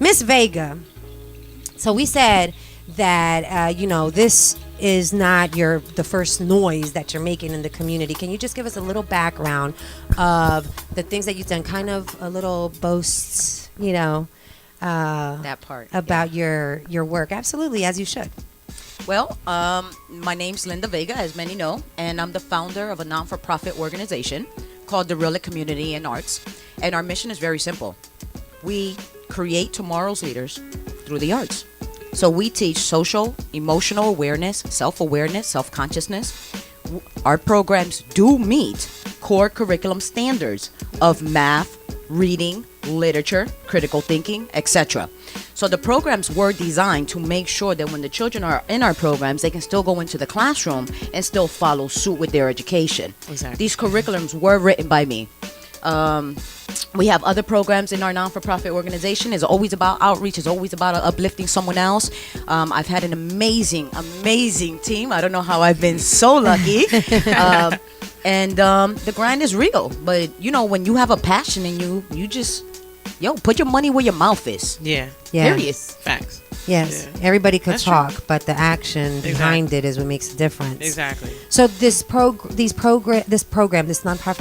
Miss Vega. So we said that this is not the first noise that you're making in the community. Can you just give us a little background of the things that you've done, kind of a little boasts, that part about your work? Absolutely, as you should. Well, my name's Linda Vega, as many know, and I'm the founder of a non-for-profit organization called the Relic Community and Arts. And our mission is very simple. We create tomorrow's leaders through the arts. So we teach social, emotional awareness, self-awareness, self-consciousness. Our programs do meet core curriculum standards of math, reading, literature, critical thinking, etc. So the programs were designed to make sure that when the children are in our programs, they can still go into the classroom and still follow suit with their education. Exactly. These curriculums were written by me. We have other programs in our non-for-profit organization. It's always about outreach. It's always about uplifting someone else. I've had an amazing team. I don't know how I've been so lucky. And the grind is real. But, when you have a passion and you just, put your money where your mouth is. Yeah. Period. Facts. Yes, Yeah. everybody could That's talk, true. but the action behind it is what makes a difference. Exactly. So this nonprofit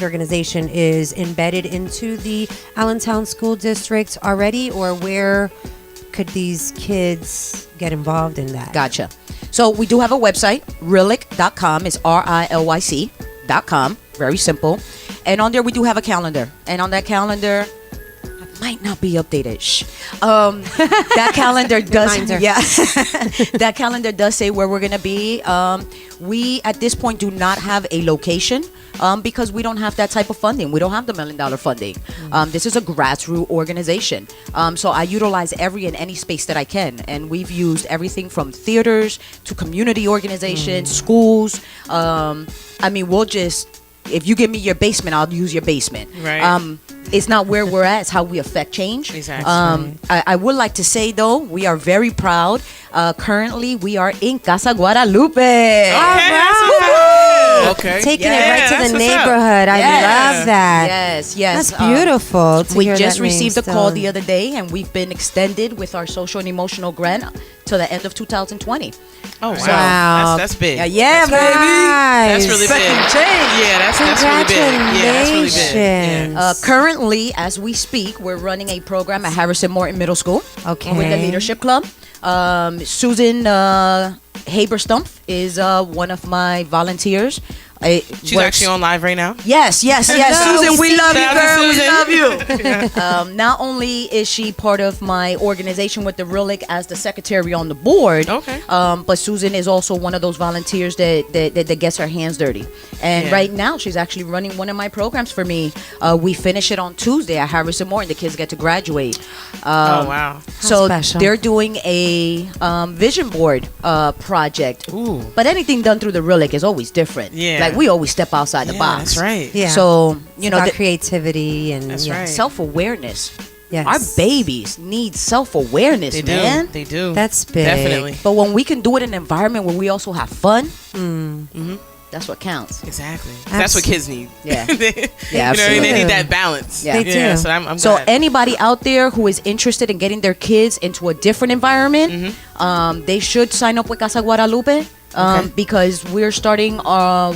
organization is embedded into the Allentown School District already, or where could these kids get involved in that? Gotcha. So we do have a website, Rilic.com. It's RILYC.com. Very simple. And on there we do have a calendar. And on that calendar, might not be updated. That calendar does. Yeah, that calendar does say where we're gonna be. We at this point do not have a location because we don't have that type of funding. We don't have the $1 million funding. This is a grassroots organization. So I utilize every and any space that I can, and we've used everything from theaters to community organizations, schools. We'll just. If you give me your basement, I'll use your basement. Right. It's not where we're at, it's how we affect change. Exactly. I would like to say, though, we are very proud. Currently, we are in Casa Guadalupe. Okay. Taking Yeah, it right to that's the what's up. neighborhood. I Yes. love that. Yes. That's beautiful. To We hear just that name received a call still. the other day, and we've been extended with our social and emotional grant to the end of 2020. Oh, wow. Wow. That's big. Yeah, That's baby. That's really big. Second change. Yeah, that's really big. Yeah, that's really big. Yeah. Congratulations. Currently, as we speak, we're running a program at Harrison Morton Middle School. Okay. With the Leadership Club. Susan Haberstumpf is one of my volunteers. She's actually on live right now. Yes. Susan, we love you, Shout out to girl. We Susan. love you. Not only is she part of my organization with the Relic as the secretary on the board, Okay. but Susan is also one of those volunteers that gets her hands dirty. And Yeah. right now, she's actually running one of my programs for me. We finish it on Tuesday at Harrison Morton. The kids get to graduate. Oh, wow. So special. they're doing a vision board project. Ooh. But anything done through the Relic is always different. Yeah. Like we always step outside the Yeah, box. that's right. Yeah. So, About the creativity and That's right. self-awareness. Yes. Our babies need self-awareness, They do. man. They do. That's big. Definitely. But when we can do it in an environment where we also have fun, Mm-hmm. that's what counts. Exactly. That's what kids need. Yeah. They- Yeah, you know, they absolutely. need that balance. Yeah. They do. So I'm So glad. anybody out there who is interested in getting their kids into a different environment, they should sign up with Casa Guadalupe because we're starting our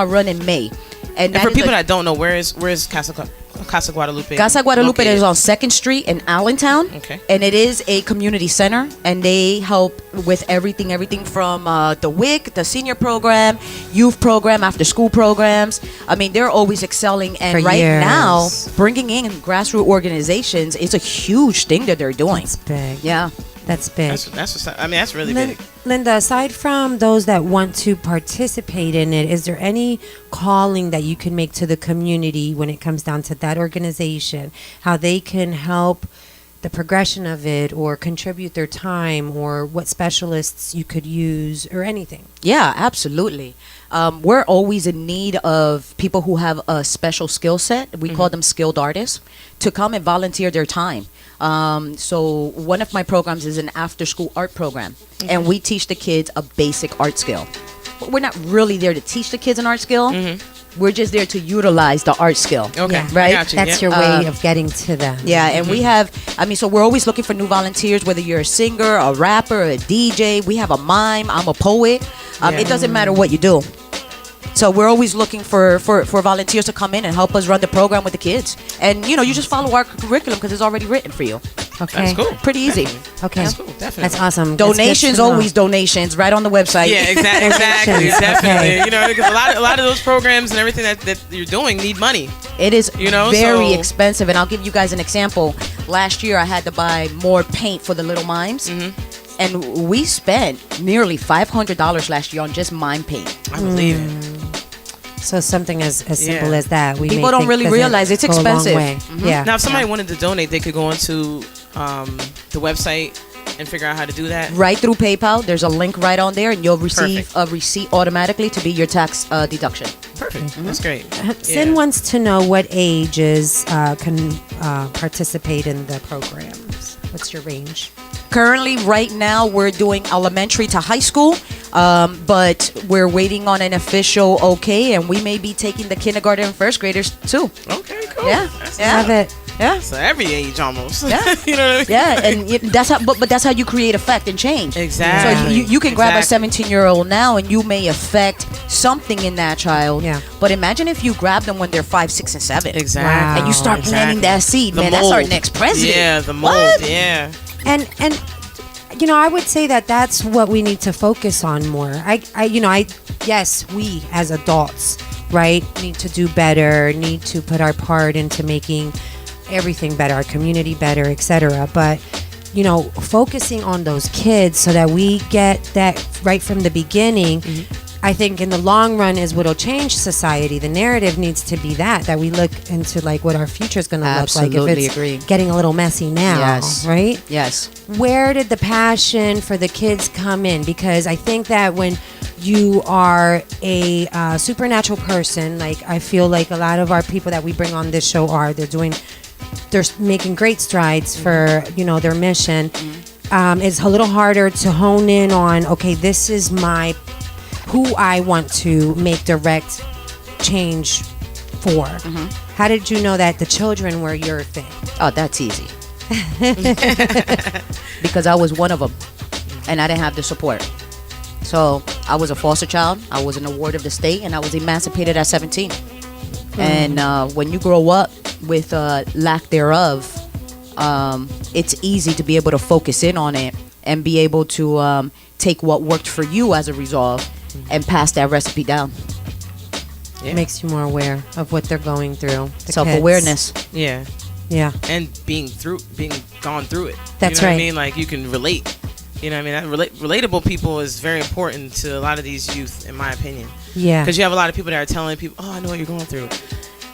run in May. And that for is people a- that don't know, where is Casa Guadalupe? Casa Guadalupe located? is on 2nd Street in Allentown. Okay. And it is a community center, and they help with everything from the WIC, the senior program, youth program, after school programs. I mean, they're always excelling, and For right years. now, bringing in grassroots organizations is a huge thing that they're doing. That's big. Yeah. That's big. That's really big. Linda, aside from those that want to participate in it, is there any calling that you can make to the community when it comes down to that organization? How they can help the progression of it or contribute their time, or what specialists you could use or anything? Yeah, absolutely. We're always in need of people who have a special skill set. We call them skilled artists to come and volunteer their time. So one of my programs is an after-school art program, and we teach the kids a basic art skill. But we're not really there to teach the kids an art skill. We're just there to utilize the art skill. Okay. Yeah. Right? I got you. That's yeah. your way of getting to them. Yeah, and we have, so we're always looking for new volunteers, whether you're a singer, a rapper, a DJ. We have a mime. I'm a poet. It doesn't matter what you do. So we're always looking for volunteers to come in and help us run the program with the kids. And, you just follow our curriculum because it's already written for you. Okay. That's cool. Pretty easy. Definitely. Okay. That's cool. Definitely. That's awesome. That's good Donations, to know. always donations, right on the website. Yeah, exactly. Donations, Definitely. okay. Because a lot of those programs and everything that you're doing need money. It is very so- expensive. And I'll give you guys an example. Last year, I had to buy more paint for the little mimes. And we spent nearly $500 last year on just mime paint. I believe it. So something as simple Yeah. as that. We People may don't think really doesn't realize it's go a long expensive. way. Yeah. Now, if somebody wanted to donate, they could go onto the website and figure out how to do that. Right through PayPal, there's a link right on there, and you'll receive Perfect. a receipt automatically to be your tax deduction. Perfect. That's great. Sin wants to know what ages can participate in the programs. What's your range? Currently, right now, we're doing elementary to high school, but we're waiting on an official okay, and we may be taking the kindergarten and first graders too. Okay, cool. Yeah, That's yeah. Love it. Yeah. So every age almost. Yeah. You know what I mean? Yeah, and that's how. But that's how you create effect and change. Exactly. So you can grab a Exactly. 17-year-old now, and you may affect something in that child. Yeah. But imagine if you grab them when they're 5, 6, and 7. Exactly. Wow. And you start planting that seed, The man. That's our mold. next president. Yeah, the mold. What? Yeah. And I would say that that's what we need to focus on more. Yes, we as adults, right, need to do better, need to put our part into making everything better, our community better, etc. But focusing on those kids so that we get that right from the beginning. I think in the long run is what'll change society. The narrative needs to be that we look into like what our future is going to look like. Absolutely If it's agree. getting a little messy now, Yes. right? Yes. Where did the passion for the kids come in? Because I think that when you are a supernatural person, like I feel like a lot of our people that we bring on this show they're making great strides for their mission. It's a little harder to hone in on, okay, this is who I want to make direct change for. How did you know that the children were your thing? Oh, that's easy. Because I was one of them, and I didn't have the support. So I was a foster child. I was an award of the state, and I was emancipated at 17. And when you grow up with lack thereof, it's easy to be able to focus in on it and be able to take what worked for you as a resolve and pass that recipe down. Yeah. It makes you more aware of what they're going through. The Self-awareness. Yeah. kids. Yeah. And being gone through it. That's you know right. What I mean? Like you can relate. You know what I mean? Relatable people is very important to a lot of these youth, in my opinion. Yeah. Because you have a lot of people that are telling people, "Oh, I know what you're going through,"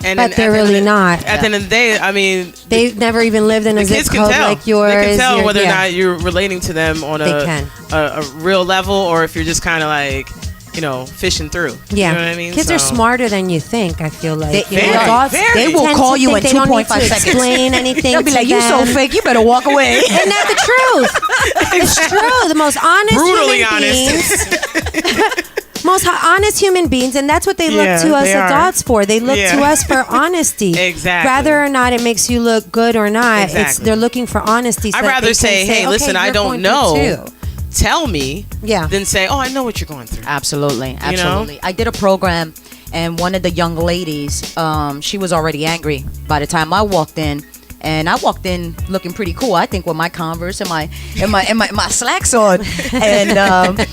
and But then they're at the end really of the- not. At the end of the day, I mean, They've never even lived in a the zip kids can code tell. like yours. They can tell You're- whether or yeah. not you're relating to them on They can. a real level, or if you're just kind of like, fishing through. Yeah. You know what I mean? Kids are So- smarter than you think, I feel like. They- very, adults very. They will tend call to you think in they don't need 2.5 to seconds. explain anything They'll be to like, "You so them. fake. You better walk away." Isn't that the truth? It's true. The most honest Brutally human honest. beings. Most honest human beings, and that's what they look Yeah, to us they are. adults for. They look Yeah. to us for honesty. Exactly. Whether or not it makes you look good or not, Exactly. they're looking for honesty. So I'd that rather they can say, "Hey, okay, listen, I you're don't going through know. too." Tell me," Yeah. than say, "Oh, I know what you're going through." Absolutely, know? absolutely. I did a program, and one of the young ladies, she was already angry by the time I walked in, and I walked in looking pretty cool. I think with my Converse and my slacks on, and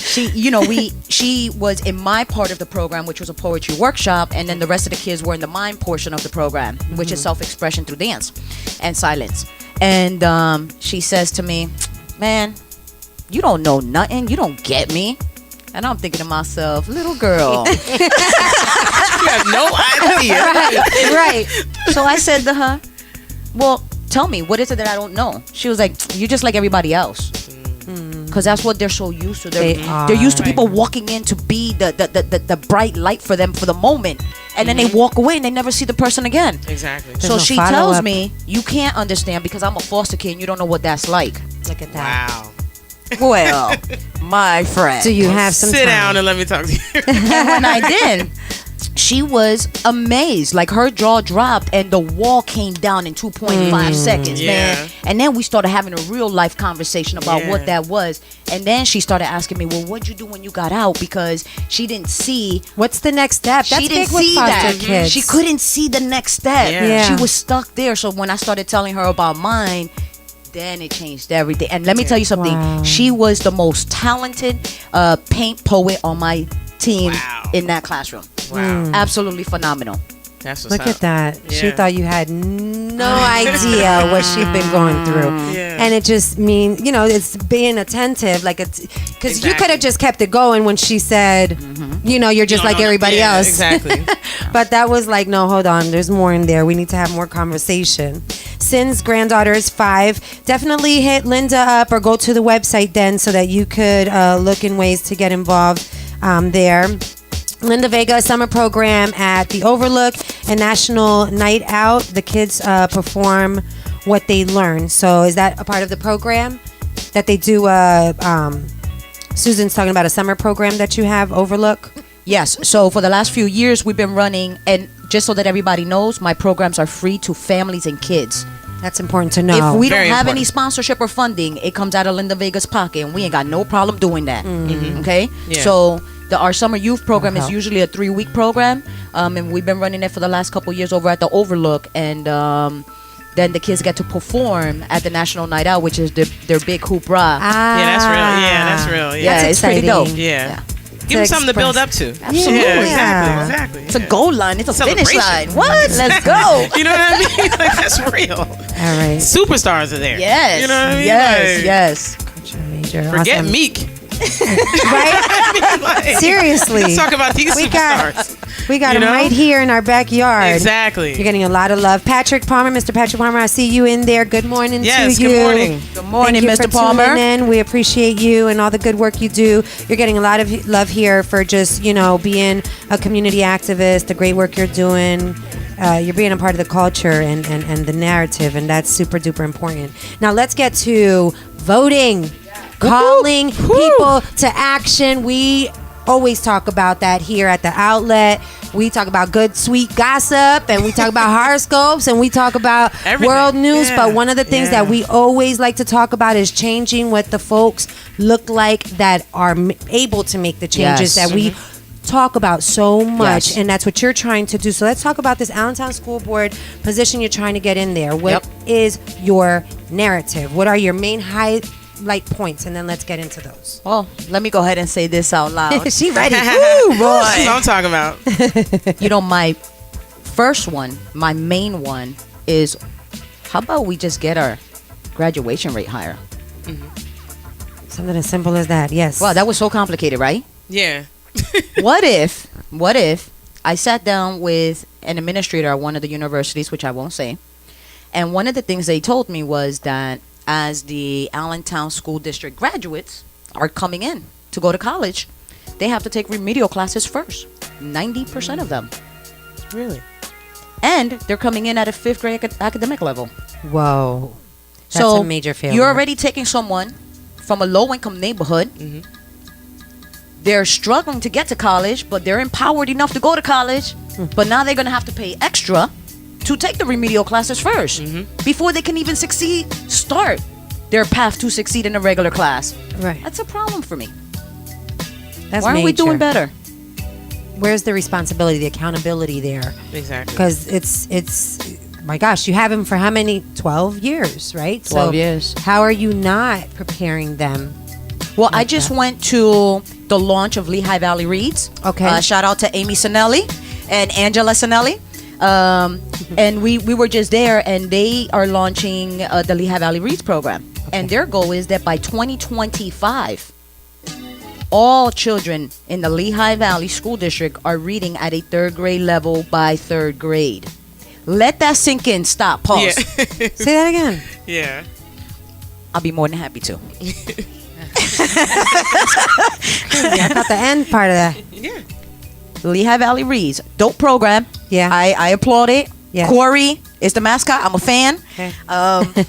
she was in my part of the program, which was a poetry workshop, and then the rest of the kids were in the mime portion of the program, which is self-expression through dance and silence. And she says to me, "Man, you don't know nothing. You don't get me." And I'm thinking to myself, little girl. You have no idea. Right. So I said to her, "Well, tell me, what is it that I don't know?" She was like, "You're just like everybody else." Because that's what they're so used to. They're used to people walking in to be the bright light for them for the moment. And then they walk away and they never see the person again. Exactly. There's So no she follow-up. tells me, "You can't understand because I'm a foster kid and you don't know what that's like." Look at that. Wow. Well, my friend. Do you have some Sit time? down and let me talk to you. And when I did, she was amazed. Like, her jaw dropped and the wall came down in 2.5 seconds, man. And then we started having a real life conversation about what that was. And then she started asking me, well, what'd you do when you got out? Because she didn't see. What's the next step? That's she didn't big with see foster that. kids. She couldn't see the next step. She was stuck there. So when I started telling her about mine, then it changed everything. And let me tell you something. Wow. She was the most talented paint poet on my team in that classroom. Wow. Absolutely phenomenal. That's what's Look up. at that. She Yeah. thought you had no idea what she'd been going through. Yeah. And it just means, it's being attentive. Like, it's because you could have just kept it going when she said, you're just like everybody else. Exactly. But that was like, no, hold on. There's more in there. We need to have more conversation. Sin's granddaughter is 5. Definitely hit Linda up or go to the website then so that you could look in ways to get involved there. Linda Vega summer program at the Overlook and National Night Out. The kids perform what they learn. So is that a part of the program that they do? Susan's talking about a summer program that you have, Overlook. Yes. So for the last few years, we've been running, and just so that everybody knows, my programs are free to families and kids. That's important to know. If we Very don't have important. any sponsorship or funding, it comes out of Linda Vega's pocket, and we ain't got no problem doing that. Okay? Yeah. So our summer youth program is Uh-huh. usually a 3-week program, and we've been running it for the last couple years over at the Overlook, and then the kids get to perform at the National Night Out, which is their big hoopra. Yeah, that's real. Yeah, that's real. Yeah. Yeah, That's it's pretty dope. exciting. Yeah. Give them something to build up to. Absolutely. Yeah, Yeah. exactly. It's a goal line. It's a finish Celebration. line. What? Let's go. You know what I mean? Like, that's real. All right. Superstars are there. Yes. You know what I mean? Yes. Like, Yes. Major. Forget Awesome. Meek. Right? I mean, like, Seriously. Let's talk about these We superstars. We got You him know? right here in our backyard. Exactly. You're getting a lot of love. Patrick Palmer, Mr. Patrick Palmer, I see you in there. Good morning Yes, to you. good morning. Good morning, Thank you Mr. for Palmer. tuning in. We appreciate you and all the good work you do. You're getting a lot of love here for just, being a community activist, the great work you're doing. You're being a part of the culture and the narrative, and that's super duper important. Now let's get to voting. Calling people to action. We always talk about that here at the outlet. We talk about good, sweet gossip, and we talk about horoscopes, and we talk about Everything. world news. Yeah. But one of the things Yeah. that we always like to talk about is changing what the folks look like that are able to make the changes Yes. that we talk about so much. Yes. And that's what you're trying to do. So let's talk about this Allentown School Board position you're trying to get in there. What is your narrative? What are your main highlight points? And then let's get into those. Well, let me go ahead and say this out loud. She ready. Ooh, boy. That's what I'm talking about. My first one, my main one is, how about we just get our graduation rate higher? Something as simple as that. Yes. Wow, that was so complicated, right? Yeah. What if I sat down with an administrator at one of the universities, which I won't say, and one of the things they told me was that as the Allentown School District graduates are coming in to go to college, they have to take remedial classes first. 90% of them. Really? And And they're coming in at a 5th grade academic level. whoa. That's So a major failure. you're already taking someone from a low-income neighborhood. Mhm. They're struggling to get to college, but they're empowered enough to go to college. But now they're going to have to pay extra to take the remedial classes 1st before they can even start their path to succeed in a regular class. Right. That's a problem for me. That's Why aren't we major. doing better? Where's the responsibility, the accountability there? Exactly. Because it's my gosh, you have him for how many? 12 years, right? 12 years. How are you not preparing them? Well, I Like just that. went to the launch of Lehigh Valley Reads. Okay. Shout out to Amy Sinelli and Angela Sinelli. And we were just there, and they are launching the Lehigh Valley Reads program. And their goal is that by 2025, all children in the Lehigh Valley School District are reading at a 3rd grade level by 3rd grade. Let that sink in. Stop. Pause. Yeah. Say that again. Yeah. I'll be more than happy to. I thought the end part of that. Yeah. Lehigh Valley Reads. Dope program. Yeah. I applaud it. Yes. Corey is the mascot. I'm a fan. Okay.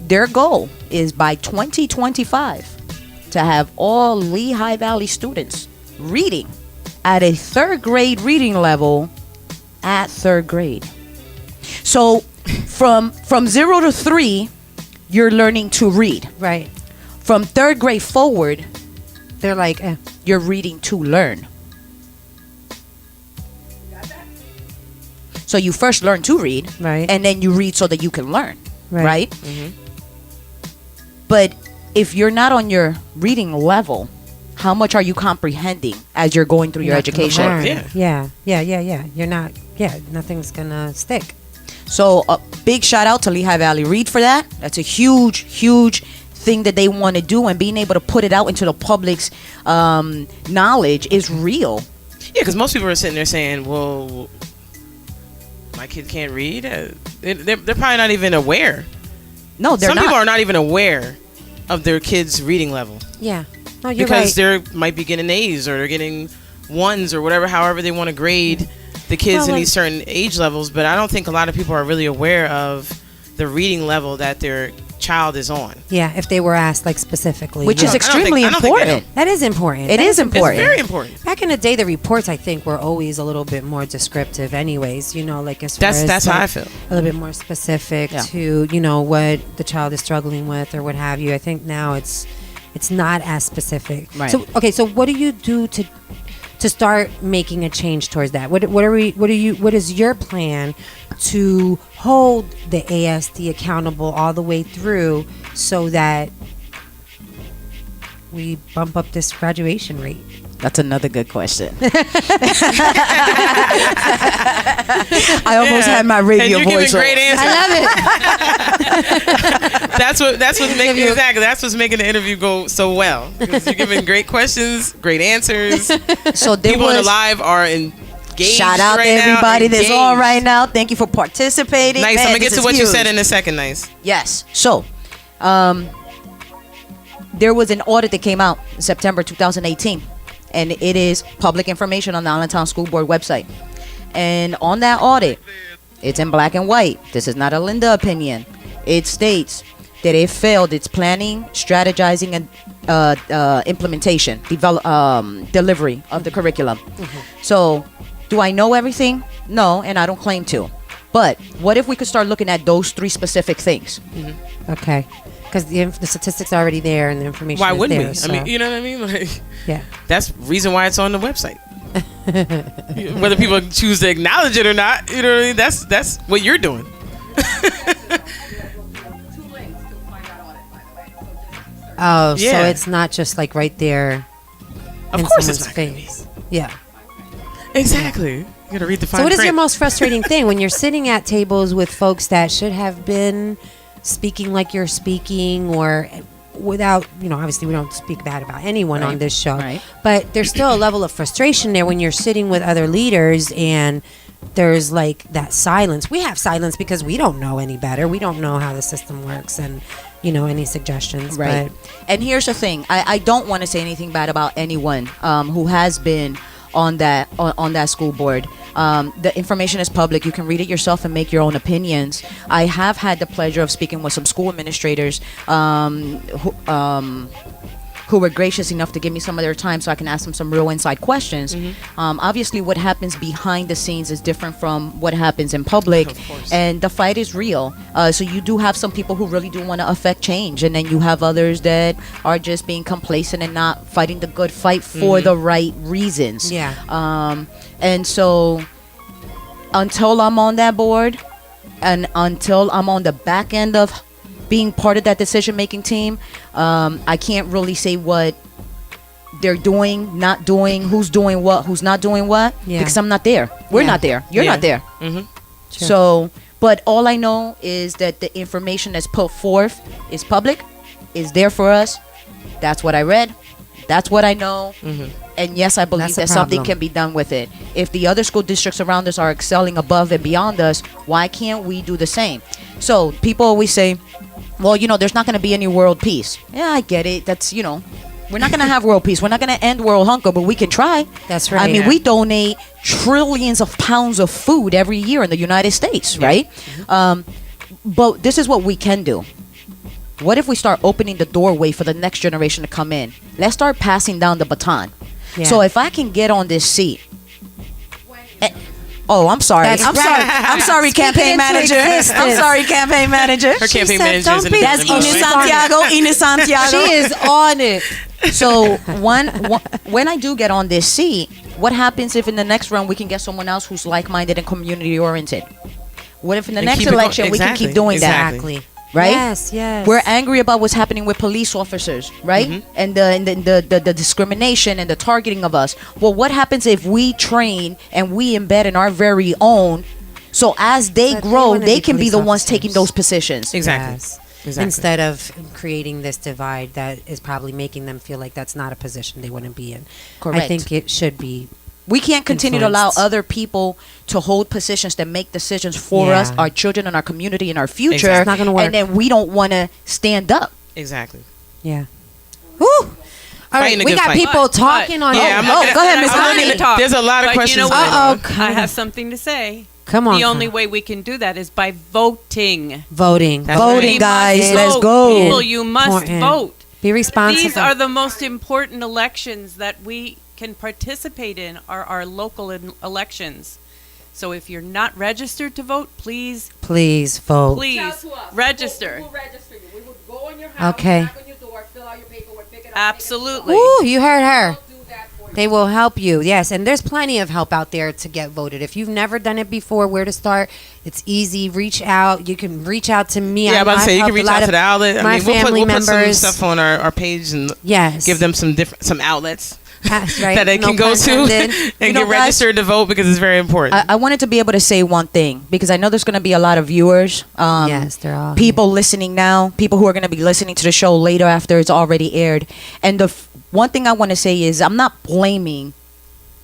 Their goal is by 2025 to have all Lehigh Valley students reading at a third grade reading level at third grade. So from 0 to 3, you're learning to read. Right. From third grade forward, They're like, you're reading to learn. So you first learn to read, Right. and then you read so that you can learn, right? Mhm. But if you're not on your reading level, how much are you comprehending as you're going through your not gonna education? learn. Yeah. Yeah. You're not. Yeah, nothing's gonna stick. So a big shout out to Lehigh Valley Read for that. That's a huge, huge thing that they want to do, and being able to put it out into the public's knowledge is real. Yeah, because most people are sitting there saying, well, my kid can't read. They're probably not even aware. No, they're Some not. people are not even aware of their kid's reading level. Yeah. No, you're Because right. they're might be getting A's or they're getting ones or whatever, however they want to grade the kids Well, in and- these certain age levels. But I don't think a lot of people are really aware of the reading level that their child is on. Yeah, if they were asked like specifically. Which yeah. is I don't think- extremely I don't think they important. That is important. It That is important. It's very important. Back in the day, the reports I think were always a little bit more descriptive, anyways. You know, like as far as That's how like, I feel. a little bit more specific Yeah. to what the child is struggling with or what have you. I think now it's not as specific. Right. So okay, so what do you do to start making a change towards that? What is your plan to hold the ASD accountable all the way through so that we bump up this graduation rate? That's another good question. I almost had my And radio you're voice giving great on. answers. I love it. That's what's making the interview go so well. 'Cause you're giving great questions, great answers. So there People on the was live are engaged. shout out right to everybody now, that's on engaged. right now. Thank you for participating. Nice. Man, I'm gonna get this to is what you huge. said in a second. Nice. Yes. So, there was an audit that came out in September 2018, and it is public information on the Allentown School Board website. And on that audit, it's in black and white. This is not a Linda opinion. It states that it failed its planning, strategizing, and implementation, delivery of the curriculum. So, do I know everything? No, and I don't claim to. But what if we could start looking at those 3 specific things? Okay, because the statistics are already there and the information. Why is wouldn't there, we? so- I mean, you know what I mean? Like, yeah. that's the reason why it's on the website. Whether people choose to acknowledge it or not, you know what I mean? That's what you're doing. Oh, so Yeah. it's not just like right there. Of in course it's someone's not gonna be. face. Yeah. Exactly. You gotta read the fine So what is print. your most frustrating thing when you're sitting at tables with folks that should have been speaking like you're speaking or without, obviously we don't speak bad about anyone on Right, this show, right. but there's still a level of frustration there when you're sitting with other leaders and there's like that silence. We have silence because we don't know any better. We don't know how the system works and, any suggestions. Right. And here's the thing. I don't want to say anything bad about anyone who has been on that school board. The information is public. You can read it yourself and make your own opinions. I have had the pleasure of speaking with some school administrators who were gracious enough to give me some of their time so I can ask them some real inside questions. Obviously, what happens behind the scenes is different from what happens in public, Of course. and the fight is real. So you do have some people who really do want to affect change, and then you have others that are just being complacent and not fighting the good fight for the right reasons. Yeah. And so until I'm on that board and until I'm on the back end of being part of that decision-making team, I can't really say what they're doing, not doing, who's doing what, who's not doing what, Yeah. because I'm not there. We're Yeah. not there. You're Yeah. not there. Mm-hmm. Sure. So, but all I know is that the information that's put forth is public, is there for us. That's what I read. That's what I know. And yes, I believe That's the that something problem. can be done with it. If the other school districts around us are excelling above and beyond us, why can't we do the same? So people always say, well, there's not going to be any world peace. Yeah, I get it. That's, we're not going to have world peace. We're not going to end world hunger, but we can try. That's I right. mean, Yeah. we donate trillions of pounds of food every year in the United States, right? But this is what we can do. What if we start opening the doorway for the next generation to come in? Let's start passing down the baton. Yeah. So if I can get on this seat. Oh, I'm sorry. That's I'm right. sorry. I'm sorry, Speak it campaign into manager. existence. I'm sorry, campaign manager. Her campaign said, manager "Don't is in be- the That's building, by Ines the way. Santiago. Ines Santiago. She is on it. So when I do get on this seat, what happens if in the next round we can get someone else who's like-minded and community oriented? What if in the And next keep it election we can exactly, keep doing exactly. that? Right? Yes, yes. We're angry about what's happening with police officers, right? Mm-hmm. And the discrimination and the targeting of us. Well, what happens if we train and we embed in our very own, so as they But they grow, wanna they be can be police the ones officers. taking those positions. Exactly. Yes. Exactly. Instead of creating this divide that is probably making them feel like that's not a position they want to be in. Correct. I think it should be. We can't continue to allow Influenced. other people to hold positions that make decisions for Yeah. us, our children, and our community, and our future. Exactly. It's not gonna work. And then we don't want to stand up. Exactly. Yeah. Woo! All right, Fighting a we good got fight. people But- talking on. Yeah, I'm oh, looking go ahead, Miss I'm Connie. looking at- There's a lot of But questions. you know what? Uh-oh, I Connie. have something to say. Come on. The only Connie. way we can do that is by voting. Voting. That's Voting, We guys. must Let's vote. go. People, you must Important. vote. Be responsible. These are the most important elections that we can participate in, are our local elections. So if you're not registered to vote, please, Please vote. please register. We would go in your house, Okay. knock on your door, fill out your paperwork, pick it up. Absolutely. Ooh, you heard her. Do that for you. They will help you. Yes, and there's plenty of help out there to get voted. If you've never done it before, where to start? It's easy. Reach out. You can reach out to me. Yeah, I'm about to say you can reach out to the outlet. my I mean, family we'll put some members. stuff on our page and Yes. give them some outlets That's right. that they No can go pun to intended. and You know, get guys, registered to vote because it's very important. I wanted to be able to say one thing because I know there's going to be a lot of viewers. Yes, they're all people listening now, people who are going to be listening to the show later after it's already aired. And the one thing I want to say is I'm not blaming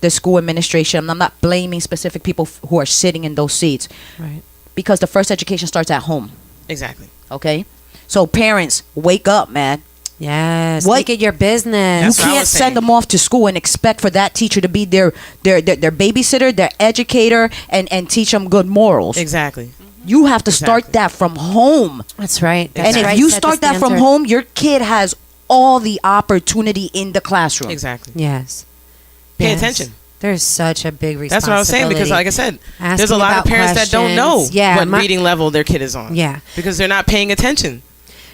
the school administration. I'm not blaming specific people who are sitting in those seats Right. because the first education starts at home. Exactly. Okay, so parents, wake up, man. Yes. What- Make it your business. That's You what I can't was send saying. them off to school and expect for that teacher to be their babysitter, their educator, and teach them good morals. Exactly. You have to start Exactly. that from home. That's right. And That's if right. you Set the start that from standard. home, your kid has all the opportunity in the classroom. Exactly. Yes. Pay Yes. attention. There's such a big responsibility. That's what I was saying because, like I said, there's a Asking lot of about parents that don't know questions. Yeah, what my- reading level their kid is on. Yeah. Because they're not paying attention.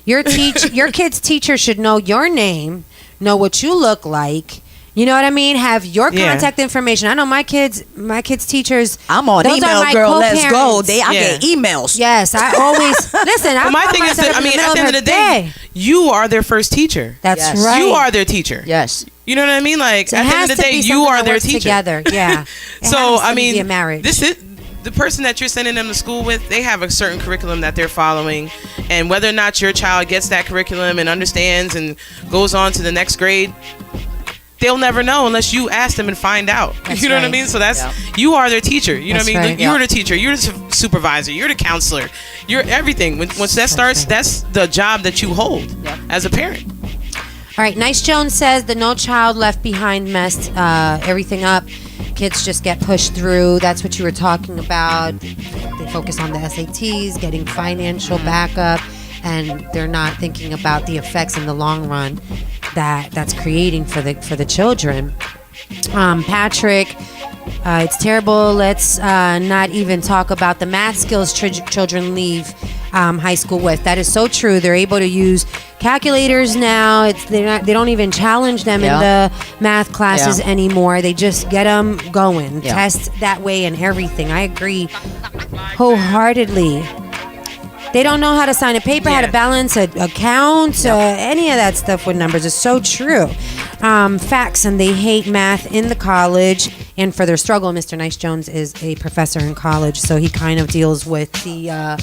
Your kid's teacher should know your name, know what you look like. You know what I mean? Have your Yeah. contact information. I know my kids' teachers. I'm on those are email, my girl. Let's go. co-parents. I Yeah. get emails. Yes, I always listen. I But my call thing is myself that, I in mean, at the middle end of the day, you are their first teacher. That's Yes. right. You are their teacher. Yes. You know what I mean? Like, So at it the end has of the to day, be you something are that their works teacher. together. Yeah. It So, has I to mean, be a marriage. this is the person that you're sending them to school with. They have a certain curriculum that they're following, and whether or not your child gets that curriculum and understands and goes on to the next grade, they'll never know unless you ask them and find out. That's You know what I right. mean? So that's Yeah. you are their teacher. You know That's what I mean? right. You're Yeah. the teacher. You're the supervisor. You're the counselor. You're everything. Once that starts, right. that's the job that you hold as a parent. All right, Nice Jones says the No Child Left Behind messed everything up. Kids just get pushed through. That's what you were talking about. They focus on the SATs, getting financial backup, and they're not thinking about the effects in the long run that's creating for the children. Patrick, it's terrible. Let's not even talk about the math skills children leave high school with. That is so true. They're able to use calculators now. They don't even challenge them in the math classes Yeah. anymore. They just get them going. Yeah. Test that way and everything. I agree wholeheartedly. They don't know how to sign a paper, how to Yeah. balance an account, any of that stuff with numbers. It's so true. Facts, and they hate math in the college and for their struggle. Mr. Nice Jones is a professor in college, so he kind of deals with the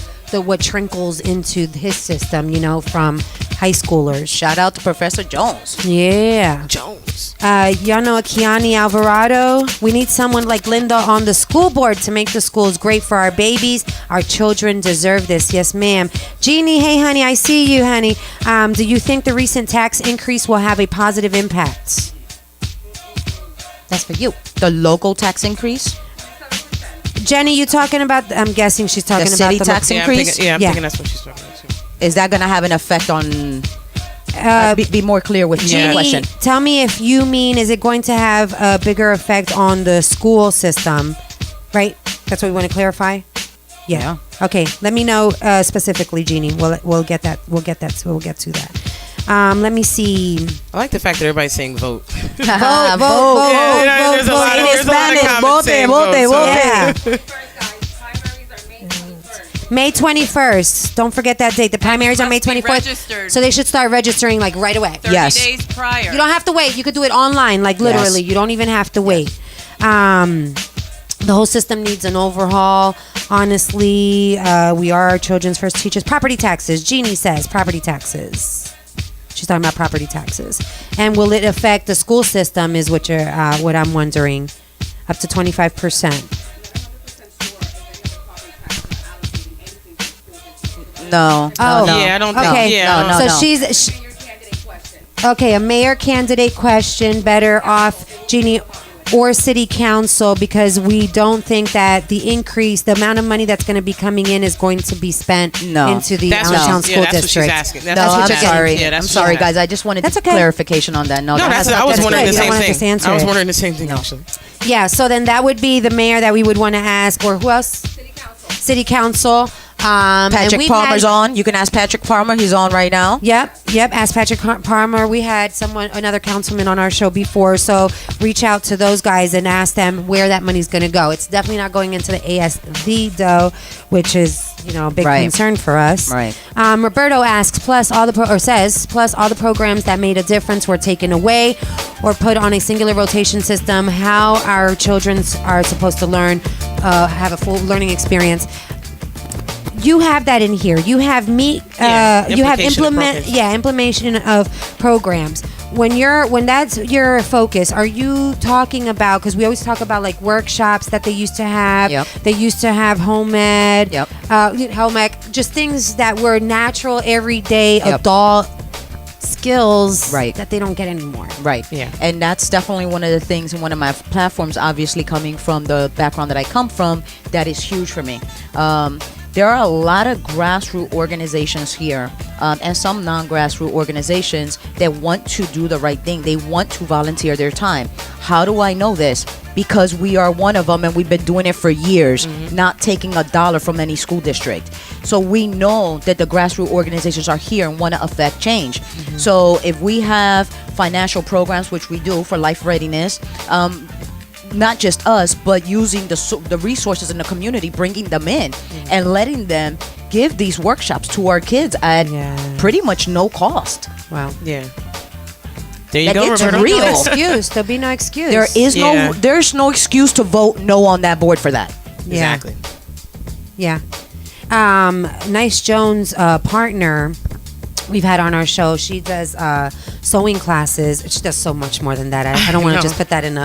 what trickles into his system, from high schoolers. Shout out to Professor Jones. Yeah. Jones. Y'all know Kiani Alvarado? We need someone like Linda on the school board to make the schools great for our babies. Our children deserve this. Yes, ma'am. Jeannie, hey, honey, I see you, honey. Do you think the recent tax increase will have a positive impact? That's for you. The local tax increase. Jenny, you talking about, I'm guessing she's talking The about city the tax Yeah, increase? I'm Yeah. thinking that's what she's talking about too. Is that going to have an effect on be more clear with Yeah. the question. Tell me if you mean, is it going to have a bigger effect on the school system? Right? That's what we want to clarify? Yeah. Okay. Let me know specifically, Jeannie. We'll get that. We'll get to that. Let me see. I like the fact that everybody's saying vote. Vote. There's a lot of- In there's a lot of Spanish, comments vote, saying vote, vote, so- vote. Yeah. First, guys, primaries are May 21st. May 21st. Don't forget that date. The primaries are May must be 24th. registered. So they should start registering like right away. 30 Yes. days prior. You don't have to wait. You could do it online, like literally. Yes. You don't even have to wait. The whole system needs an overhaul. Honestly, we are our children's first teachers. Property taxes. Jeannie says property taxes. She's talking about property taxes. And will it affect the school system? Is what you're, what I'm wondering. Up to 25%. No. Oh. no. Yeah, I don't think. Okay. Yeah, No, So no. she's. Your candidate question. Okay, a mayor candidate question, better off Jeannie or city council, because we don't think that the amount of money that's going to be coming in is going to be spent No. into the That's what Allentown she's- School that's what she's District. asking. No, That's what I'm she's asking. sorry. Yeah, I'm that's sorry, what- guys. I just wanted That's okay. clarification on that. No, No, that's I was that's wondering good. the You don't same wanna thing. just answer I was it. wondering the same thing actually. Yeah, so then that would be the mayor that we would want to ask, or who else? City council. City council. And Patrick we've Palmer's had- on. You can ask Patrick Palmer. He's on right now. Yep. Ask Patrick Palmer. We had another councilman on our show before, so reach out to those guys and ask them where that money's going to go. It's definitely not going into the ASD though, which is a big Right. concern for us. Right. Roberto asks, plus all the programs that made a difference were taken away or put on a singular rotation system. How our children are supposed to learn, have a full learning experience. You have that in here. You have you have implementation of programs. When that's your focus, are you talking about, because we always talk about like workshops that they used to have. Yep. They used to have home ed. Yep. Home ec, just things that were natural, everyday Yep. adult skills Right. that they don't get anymore. Right. Yeah. And that's definitely one of the things in one of my platforms, obviously coming from the background that I come from, that is huge for me. There are a lot of grassroots organizations here and some non-grassroots organizations that want to do the right thing. They want to volunteer their time. How do I know this? Because we are one of them and we've been doing it for years, not taking a dollar from any school district. So we know that the grassroots organizations are here and want to affect change. So if we have financial programs, which we do for life readiness, not just us, but using the resources in the community, bringing them in and letting them give these workshops to our kids at pretty much no cost. Wow. Yeah. There you That go, gets Roberto. real. There'll be no excuse. There's no excuse to vote no on that board for that. Yeah. Exactly. Yeah. Nice Jones' partner we've had on our show. She does sewing classes. She does so much more than that. I don't want to just put that in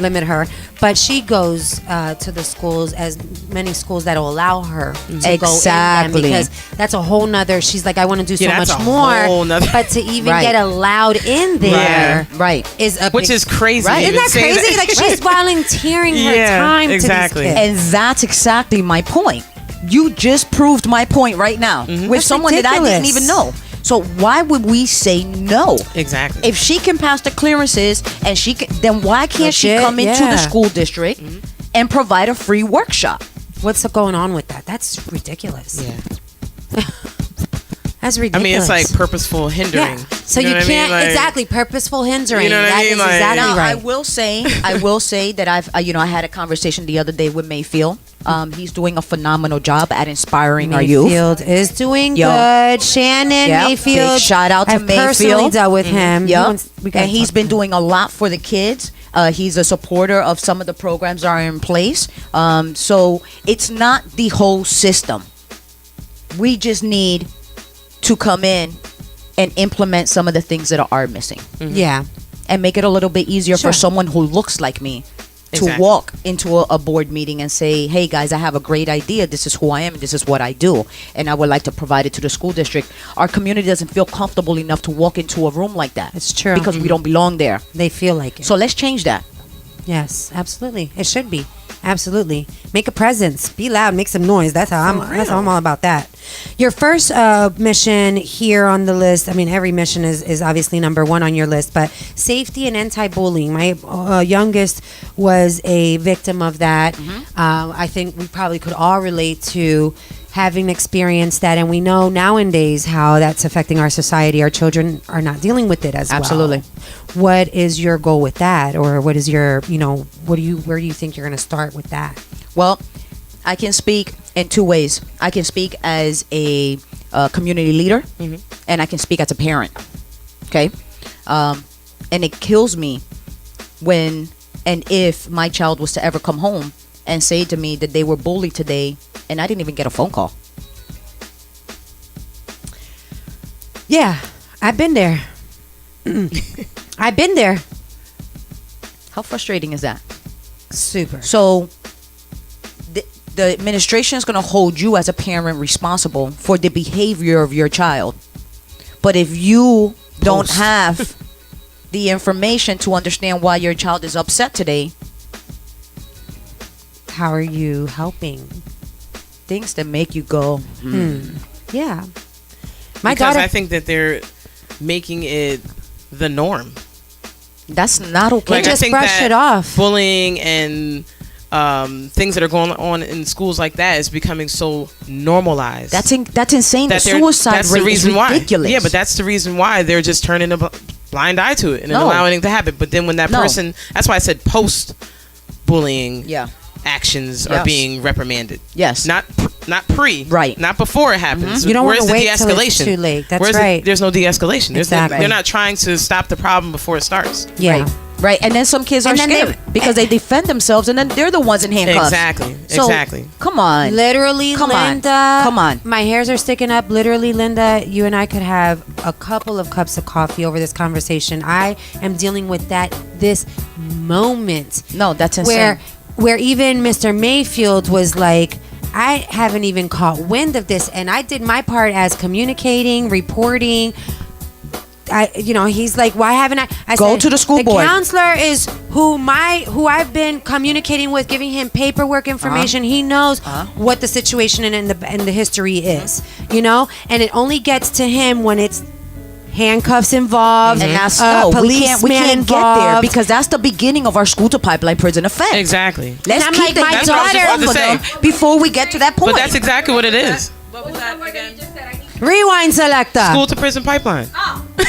limit her. But she goes to the schools, as many schools that will allow her to go in them, because that's a whole nother. She's like, I want to do so much that's a more, whole nother- but to even Right. get allowed in there Right. is a Which big, is crazy. right? to Isn't even that say crazy? Like she's volunteering her Yeah, time exactly. to these kids. And that's exactly my point. You just proved my point right now with That's someone that I didn't ridiculous. even know. So why would we say no? Exactly. If she can pass the clearances and she can, then why can't she Legit, come into yeah. the school district and provide a free workshop? What's going on with that? That's ridiculous. Yeah. That's I ridiculous. mean, it's like purposeful hindering. Yeah. So you know what I mean? can't Like, exactly purposeful hindering. You know what I That mean? is Like- exactly Now, right. I will say that I had a conversation the other day with Mayfield. He's doing a phenomenal job at inspiring our youth. Mayfield is doing Yo. good. Shannon Yep. Mayfield. Big shout out to I've personally Mayfield. dealt with him. Yep. We gotta And he's talk been to him. doing a lot for the kids. He's a supporter of some of the programs that are in place. So it's not the whole system. We just need to come in and implement some of the things that are missing Yeah. and make it a little bit easier Sure. for someone who looks like me to Exactly. walk into a board meeting and say, hey guys, I have a great idea. This is who I am and this is what I do. And I would like to provide it to the school district. Our community doesn't feel comfortable enough to walk into a room like that. It's true. Because we don't belong there. They feel like it. So let's change that. Yes, absolutely. It should be. Absolutely. Make a presence. Be loud. Make some noise. That's how I'm all about that. Your first mission here on the list, I mean, every mission is obviously number one on your list, but safety and anti-bullying. My youngest was a victim of that. I think we probably could all relate to having experienced that, and we know nowadays how that's affecting our society. Our children are not dealing with it as Absolutely. well. What is your goal with that, or what is your, where do you think you're going to start with that? Well, I can speak in two ways. I can speak as a community leader, and I can speak as a parent. Okay, and it kills me when and if my child was to ever come home and say to me that they were bullied today, and I didn't even get a phone call. Yeah, I've been there. I've been there. How frustrating is that? Super. So the administration is going to hold you as a parent responsible for the behavior of your child. But if you don't have the information to understand why your child is upset today, How are you helping? things that make you go, Yeah. My Because daughter. I think that they're making it the norm. that's not okay. Like, just I think brush that it off. bullying and things that are going on in schools like that is becoming so normalized. That's insane. The that they're- suicide that's rate the reason is why. ridiculous. Yeah, but that's the reason why they're just turning a blind eye to it and No. allowing it to happen. But then when that No. person, that's why I said post-bullying Yeah. actions Yes. are being reprimanded. Yes. Not pre. Right. Not before it happens. You don't Where's wanna the wait till it's de-escalation? too late. That's Where's right. There's no de-escalation. Exactly. They're not trying to stop the problem before it starts. Yeah. Right, and then some kids are And then scared because they defend themselves, and then they're the ones in handcuffs. Exactly. So, Exactly. Come on. Literally, Come on. Linda. Come on. My hairs are sticking up. Literally, Linda, you and I could have a couple of cups of coffee over this conversation. I am dealing with that this moment. No, that's insane. Where even Mr. Mayfield was like, I haven't even caught wind of this, and I did my part as communicating, reporting. He's like, why haven't I Go said, to the school board. The counselor is who I've been communicating with, giving him paperwork information. He knows what the situation and the history is, and it only gets to him when it's handcuffs involved, And that's policeman we can't get there involved. because that's the beginning of our school to pipeline prison effect. Exactly. Let's And I'm keep like, the my That's what I was just daughter- about to say. them before we get to that point. But that's exactly what it is. What was that again? Rewind selector. School to prison pipeline.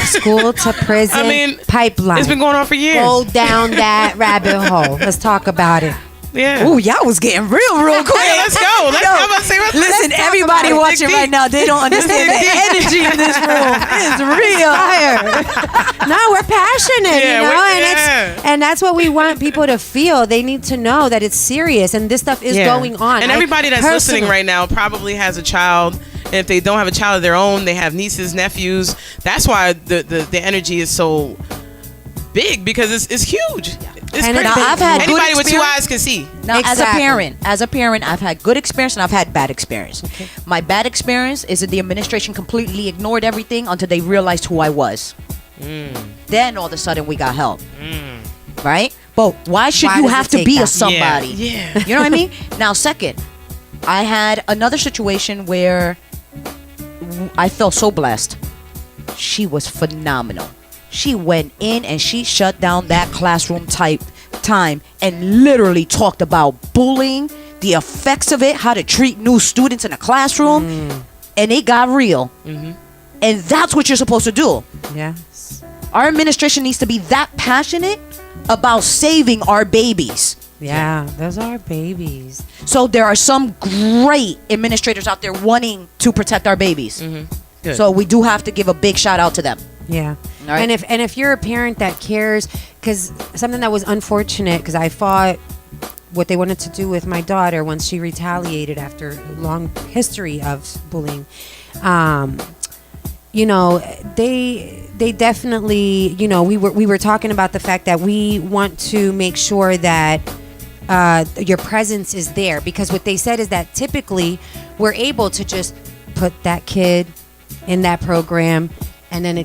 School to prison I mean, pipeline. It's been going on for years. Go down that rabbit hole. Let's talk about it. Yeah. Ooh, y'all was getting real quick. Yeah, let's go. Let's go. Let's see what- Listen, let's talk everybody about it. watching Dig right deep. now, they don't understand the energy in this room. It's real. No, we're passionate, Yeah, and that's what we want people to feel. They need to know that it's serious and this stuff is Yeah. going on. And everybody that's listening personally- right now probably has a child. And if they don't have a child of their own, they have nieces, nephews. That's why the energy is so big, because it's huge. It's And crazy. now I've had good anybody with two experience- eyes can see. Now, Exactly. as a parent, I've had good experience and I've had bad experience. My bad experience is that the administration completely ignored everything until they realized who I was. Then all of a sudden we got help. Right? But why should Why you does have it to take be that? a somebody? Yeah. You know what I mean? Now, second, I had another situation where I felt so blessed. She was phenomenal. She went in and she shut down that classroom type time and literally talked about bullying, the effects of it, how to treat new students in a classroom, and it got real. And that's what you're supposed to do. Yes. Our administration needs to be that passionate about saving our babies. Yeah, those are babies. So there are some great administrators out there wanting to protect our babies. Good. So we do have to give a big shout out to them. Yeah. All right. And if you're a parent that cares, because something that was unfortunate, because I fought what they wanted to do with my daughter once she retaliated after a long history of bullying. They definitely, we were talking about the fact that we want to make sure that your presence is there, because what they said is that typically we're able to just put that kid in that program and then he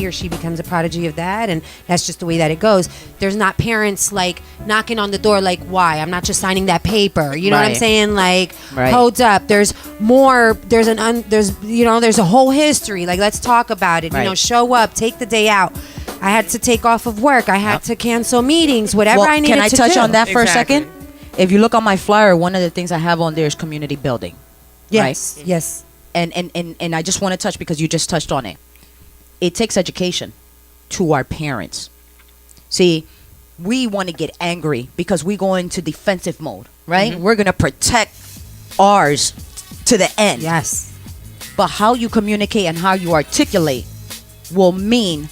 or she becomes a prodigy of that, and that's just the way that it goes. There's not parents like knocking on the door like, why? I'm not just signing that paper. You know what I'm Right. saying? Like, Right. hold up. There's more. There's there's a whole history. Like, let's talk about it. Right. You know, show up, take the day out. I had to take off of work. I had to cancel meetings. Whatever Well, I needed can I to touch do. on that for a Exactly. second? If you look on my flyer, one of the things I have on there is community building. Yes. Right? Yes. And I just want to touch because you just touched on it. It takes education to our parents. See, we want to get angry because we go into defensive mode, right? We're going to protect ours to the end. Yes. But how you communicate and how you articulate will mean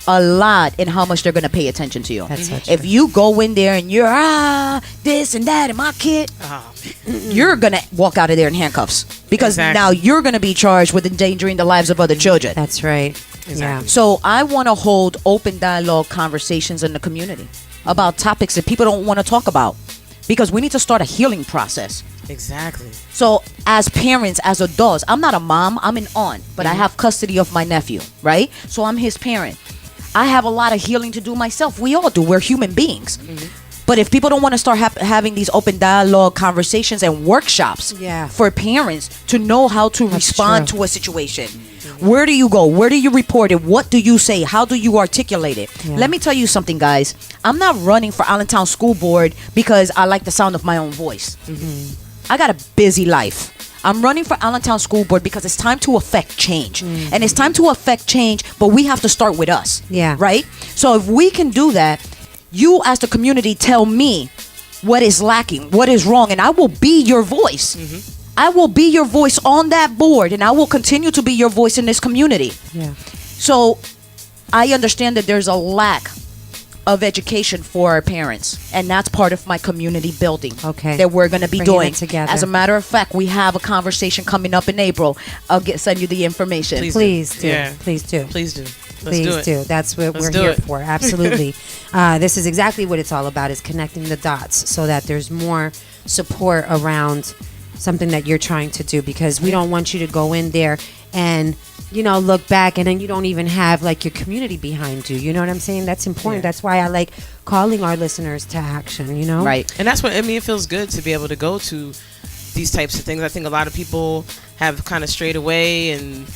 a lot in how much they're going to pay attention to you. That's so If true. you go in there and you're this and that and my kid, you're going to walk out of there in handcuffs because Exactly. now you're going to be charged with endangering the lives of other children. That's right. Exactly. So I want to hold open dialogue conversations in the community about topics that people don't want to talk about because we need to start a healing process. Exactly. So as parents, as adults, I'm not a mom, I'm an aunt, but I have custody of my nephew, right? So I'm his parent. I have a lot of healing to do myself. We all do. We're human beings. But if people don't want to start having these open dialogue conversations and workshops Yeah. for parents to know how to That's respond true. to a situation, where do you go? Where do you report it? What do you say? How do you articulate it? Yeah. Let me tell you something, guys. I'm not running for Allentown School Board because I like the sound of my own voice. I got a busy life. I'm running for Allentown School Board because it's time to affect change. And it's time to affect change, but we have to start with us. Yeah. Right? So if we can do that, you as the community tell me what is lacking, what is wrong, and I will be your voice. I will be your voice on that board, and I will continue to be your voice in this community. Yeah. So I understand that there's a lack of education for our parents, and that's part of my community building Okay. that we're going to be Bringing doing it together. As a matter of fact, we have a conversation coming up in April. I'll send you the information. Please. Please do. Yeah. Please do. Please do. Let's Please do it. do. That's what Let's we're do here it. for. Absolutely. This is exactly what it's all about, is connecting the dots so that there's more support around something that you're trying to do, because we don't want you to go in there and, you know, look back and then you don't even have like your community behind you. You know what I'm saying? That's important. Yeah. That's why I like calling our listeners to action, you know? Right. And that's what, I mean, it feels good to be able to go to these types of things. I think a lot of people have kind of strayed away and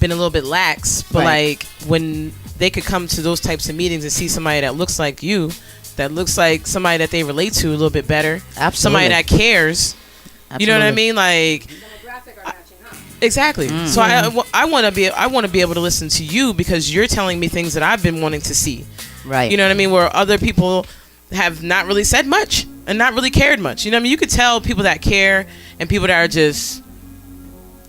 been a little bit lax, but Right. like when they could come to those types of meetings and see somebody that looks like you, that looks like somebody that they relate to a little bit better, Absolutely. somebody that cares, you know what I Absolutely. mean? Like, Demographic are matching up. exactly. So I want to be able to listen to you because you're telling me things that I've been wanting to see. Right. You know what I mean? Where other people have not really said much and not really cared much. You know what I mean? You could tell people that care and people that are just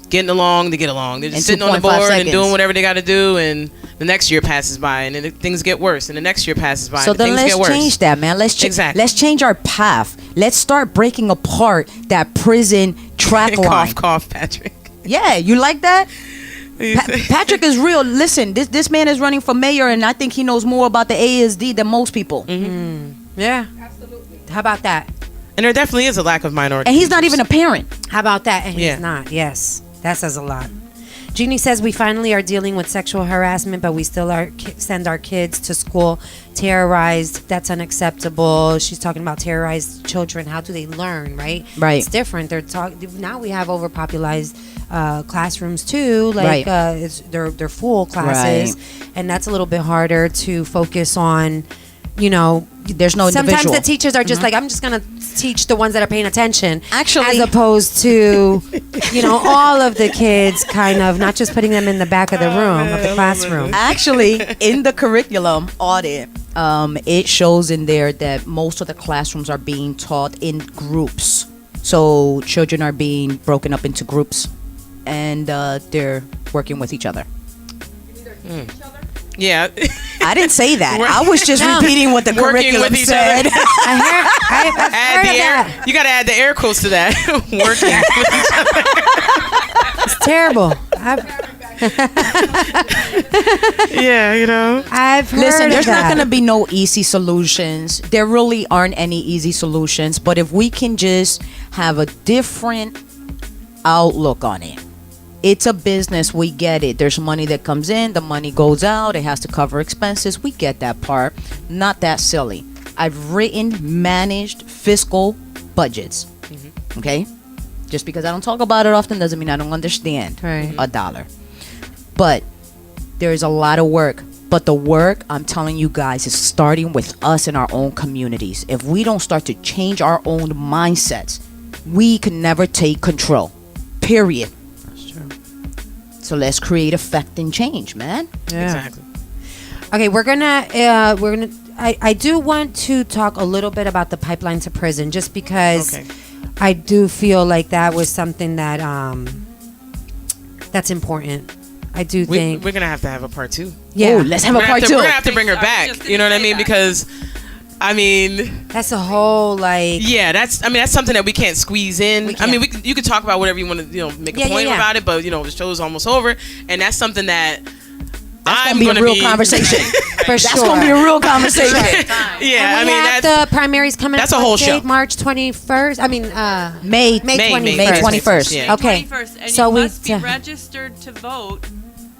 getting along to get along. They're just In sitting on the 2.5 board and seconds. doing whatever they got to do, and the next year passes by, and then things get worse, and the next year passes by, So and then things let's get worse. change that, man. Exactly. Let's change our path. Let's start breaking apart that prison track line. Cough, cough, Patrick. Yeah, you like that? Patrick is real. Listen, this man is running for mayor, and I think he knows more about the ASD than most people. Yeah. Absolutely. How about that? And there definitely is a lack of minority. And he's not even a parent. How about that? And Yeah. he's not. Yes. That says a lot. Jeannie says we finally are dealing with sexual harassment, but we still send our kids to school terrorized. That's unacceptable. She's talking about terrorized children. How do they learn, right? Right. It's different. Now we have overpopularized classrooms too. Like Right. they're full classes, and that's a little bit harder to focus on. You know, There's no sometimes individual. the teachers are just like, I'm just gonna teach the ones that are paying attention, Actually- as opposed to, you know, all of the kids, kind of not just putting them in the back of the room of the classroom. Actually, in the curriculum audit, it shows in there that most of the classrooms are being taught in groups. So children are being broken up into groups, and they're working with each other. yeah. I didn't say that. I was just No. repeating what the Working curriculum with each said. other. I've Add heard the of air. that. You got to add the air quotes to that. Working. It's terrible. Yeah, you know. I've heard Listen, of there's not that. going to be no easy solutions. There really aren't any easy solutions. But if we can just have a different outlook on it, It's a business. We get it. There's money that comes in, the money goes out. It has to cover expenses. We get that part. Not that silly. I've written, managed fiscal budgets. Okay? Just because I don't talk about it often doesn't mean I don't understand Right. a dollar. But there's a lot of work. But the work, I'm telling you guys, is starting with us in our own communities. If we don't start to change our own mindsets, we can never take control. Period. That's true. So let's create effect and change, man. Yeah. Exactly. Okay, we're gonna. I do want to talk a little bit about the pipeline to prison, just because Okay. I do feel like that was something that that's important. I do think. We're gonna have to have a part 2. Yeah, Ooh, let's have a part We're two. gonna have to bring her I was back. just You know what I gonna say mean? that. Because, I mean, that's a whole like. yeah, that's something that we can't squeeze in. We I mean, can't. you could talk about whatever you want to, make a Yeah, point yeah. about it, but the show's almost over, and that's something that That's I'm gonna be a real be conversation. For That's sure. gonna be a real conversation. Yeah, I And we mean have that's the primaries coming that's up. a whole what date? show. March 21st. I mean, May May 21st. May 21st. Yeah. Okay. 21st, and So you we must be t- registered to vote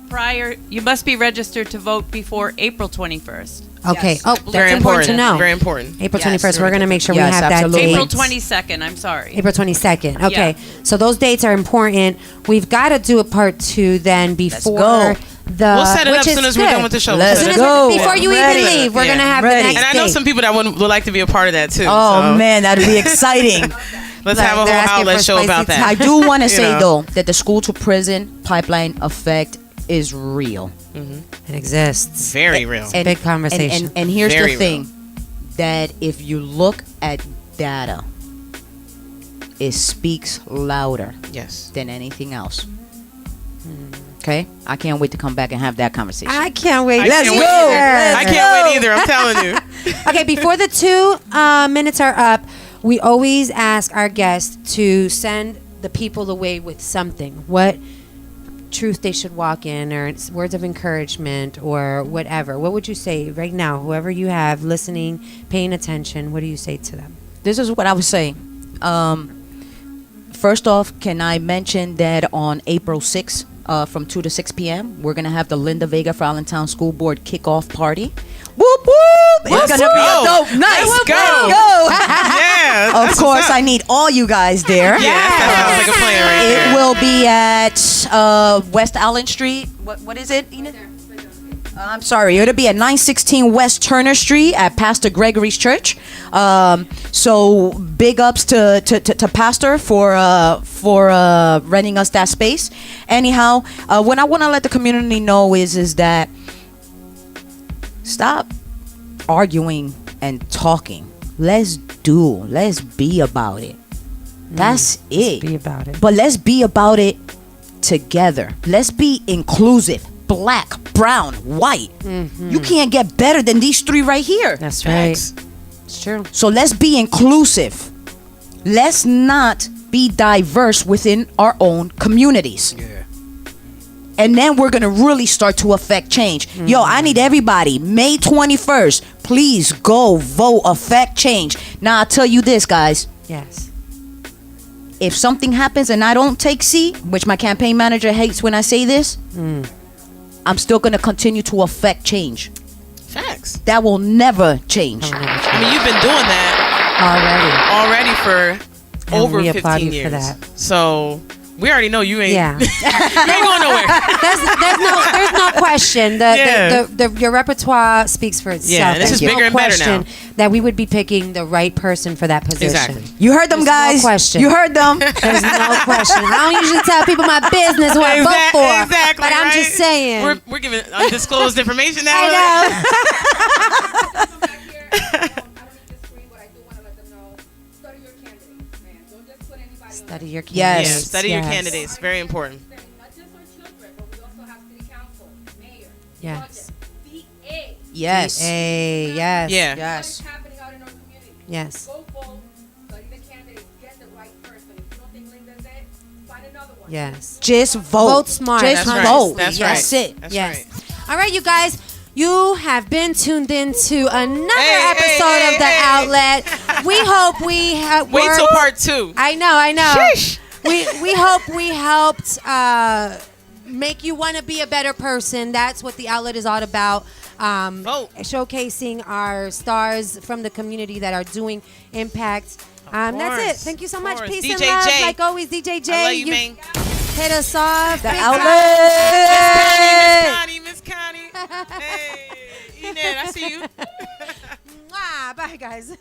prior. You must be registered to vote before April 21st. okay. Yes. Oh, Very that's important to know. Very important. April Yes, 21st. We're gonna make sure Yes, we have absolutely. that date. April 22nd. I'm sorry. April 22nd. Okay. Yeah. So those dates are important. We've got to do a part 2 then before go. the. We'll set it which up as soon is as we're good. done with the show. Let's As soon as go. before you Ready. even leave, we're Yeah. gonna have Ready. the next And I know date. some people that would like to be a part of that too. Oh so man, that'd be exciting. let's have a They're whole asking outlet for show about spicy that. I do want to You say know. though that the school to prison pipeline effect is real. It exists. Very real. And, Big conversation. And here's Very the thing, that if you look at data, it speaks louder Yes. than anything else. Okay, I can't wait to come back and have that conversation. I can't wait. I Let's can't go. wait Let's I go. can't wait either. I'm telling you. Okay, before the 2 minutes are up, we always ask our guests to send the people away with something. What truth they should walk in, or it's words of encouragement, or whatever. What would you say right now, whoever you have listening, paying attention, what do you say to them? This is what I would say. First off, can I mention that on April 6th, from 2 to 6 p.m., we're going to have the Linda Vega for Allentown School Board kickoff party. Whoop, whoop! It's Let's going to be a go. dope night. Let's go. Let's go. Yeah. Of that's course, what's up. I need all you guys there. Yeah, that sounds like a plan right It there. will be at West Allen Street. What is it, Enid? I'm sorry. It'll be at 916 West Turner Street at Pastor Gregory's Church. So big ups to Pastor for renting us that space. Anyhow, what I want to let the community know is that stop arguing and talking. Let's do. Let's be about it. That's it. Be about it. But let's be about it together. Let's be inclusive. Black, brown, white. You can't get better than these 3 right here. That's right. Facts. It's true. So let's be inclusive. Let's not be diverse within our own communities. Yeah. And then we're going to really start to affect change. Yo, I need everybody. May 21st, please go vote, affect change. Now, I'll tell you this, guys. Yes. If something happens and I don't take C, which my campaign manager hates when I say this, I'm still going to continue to affect change. Facts. That will never change. I mean, you've been doing that Already. already for over we applaud 15 you years. for that. So we already know you ain't. Yeah. you ain't going nowhere. There's no question. Yeah. Your repertoire speaks for itself. Yeah, and it's There's just bigger and better now. question that we would be picking the right person for that position. Exactly. You heard them, There's no guys. question. You heard them. There's no question. I don't usually tell people my business who I vote for. Exactly. But I'm right? just saying. We're giving undisclosed information now. I know. Back here, I don't disagree, but I do want to let them know, study your candidates, man. Don't just put anybody on Study there. your Yes. candidates. Yeah, study your Yes. candidates. Very important. Not just our children, but we also have city council, mayor, Yes. budget, DA. Yes. Hey, yes. Yeah. Yes. What's happening out in our community? Yes. Go vote, study the candidates, get the right person. If you don't think Linda's it, find another one. Yes. Just vote. Vote smart. Just That's right. vote. That's That's right. it. That's yes. right. All right, you guys. You have been tuned in to another Hey, episode hey, of The hey. Outlet. We hope we have Wait till part 2. I know. Sheesh. we hope we helped make you want to be a better person. That's what the outlet is all about. Vote. Showcasing our stars from the community that are doing impact. That's it. course, Thank you so of much. course. Peace DJ and love. J. Like always, DJ J. I love you, man. Hit us off. The Big outlet. Miss Connie. Hey, Enid, I see you. Mwah. Bye, guys.